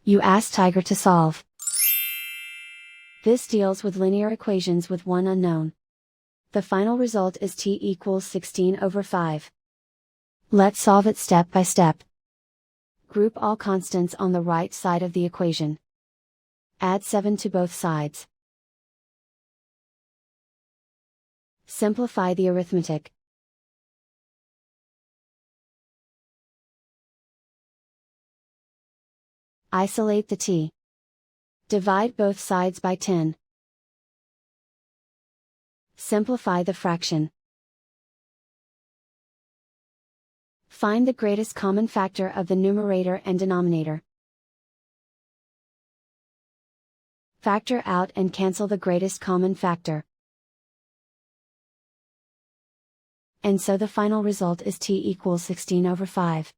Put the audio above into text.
You ask Tiger to solve. This deals with linear equations with one unknown. The final result is t equals 16/5. Let's solve it step by step. Group all constants on the right side of the equation. Add 7 to both sides. Simplify the arithmetic. Isolate the t. Divide both sides by 10. Simplify the fraction. Find the greatest common factor of the numerator and denominator. Factor out and cancel the greatest common factor. And so the final result is t equals 16/5.